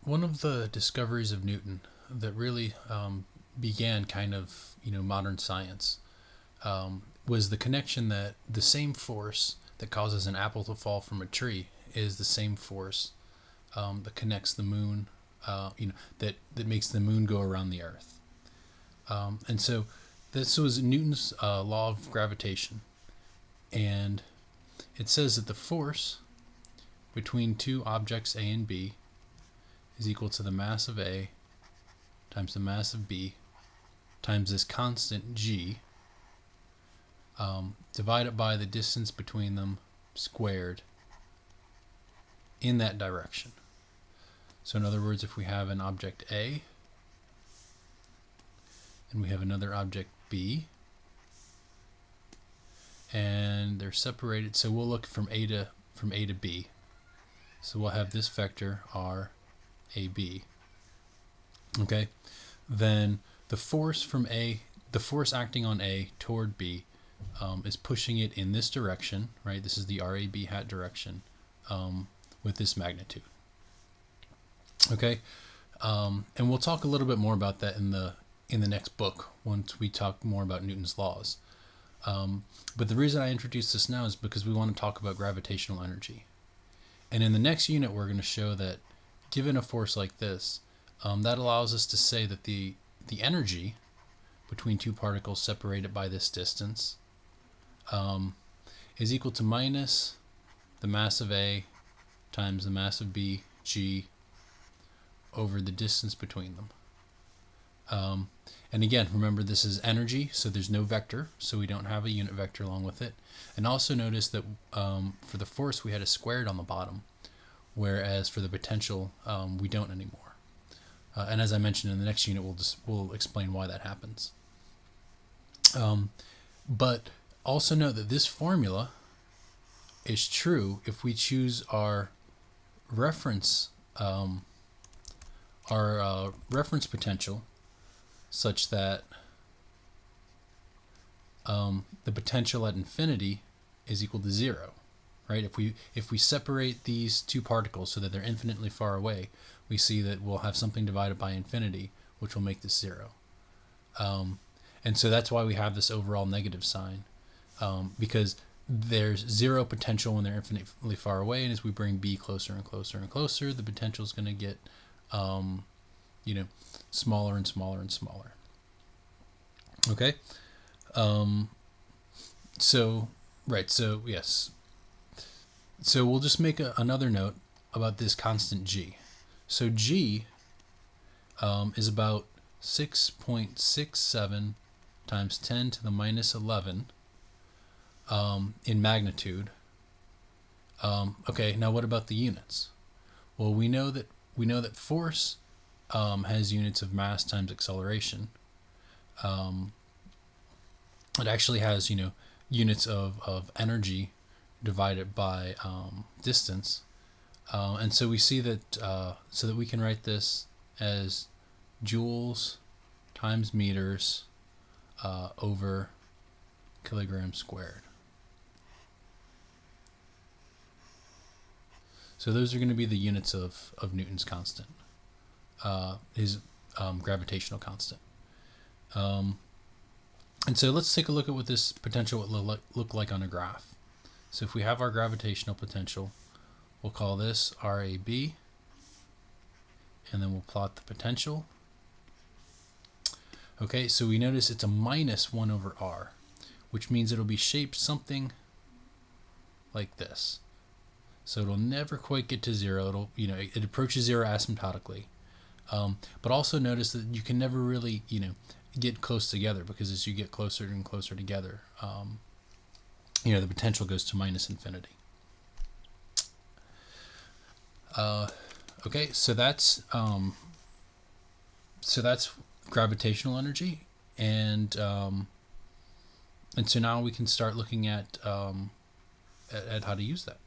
One of the discoveries of Newton that really began kind of modern science was the connection that the same force that causes an apple to fall from a tree is the same force that connects the moon, that makes the moon go around the Earth. And so this was Newton's law of gravitation, and it says that the force between two objects A and B is equal to the mass of A times the mass of B times this constant G divided by the distance between them squared in that direction. So in other words, if we have an object A and we have another object B and they're separated, so we'll look from A to B. So we'll have this vector R AB. Okay, then the force from A, the force acting on A toward B is pushing it in this direction, right? This is the RAB hat direction with this magnitude. Okay, and we'll talk a little bit more about that in the next book once we talk more about Newton's laws. But the reason I introduced this now is because we want to talk about gravitational energy. And in the next unit, we're going to show that given a force like this, that allows us to say that the energy between two particles separated by this distance is equal to minus the mass of A times the mass of B, G, over the distance between them. And again, remember this is energy, so there's no vector, so we don't have a unit vector along with it. And also notice that for the force we had a squared on the bottom, whereas for the potential we don't anymore. And as I mentioned in the next unit, we'll explain why that happens. But also note that this formula is true if we choose our reference potential such that the potential at infinity is equal to 0, right? If we separate these two particles so that they're infinitely far away, we see that we'll have something divided by infinity, which will make this 0. And so that's why we have this overall negative sign, because there's 0 potential when they're infinitely far away, and as we bring B closer and closer and closer, the potential is going to get smaller and smaller and smaller. Okay, so yes, so we'll just make another note about this constant G. So G is about 6.67 times 10 to the minus 11 in magnitude. Okay, now what about the units? Well, we know that force has units of mass times acceleration. It actually has units of energy divided by distance, and so we see that so that we can write this as joules times meters over kilograms squared. So those are going to be the units of Newton's constant, his gravitational constant. And so let's take a look at what this potential would look like on a graph. So if we have our gravitational potential, we'll call this RAB, and then we'll plot the potential. Okay, so we notice it's a minus 1 over r, which means it'll be shaped something like this. So it'll never quite get to 0. It approaches 0 asymptotically. But also notice that you can never really, get close together, because as you get closer and closer together, the potential goes to minus infinity. Okay, so that's gravitational energy, and so now we can start looking at how to use that.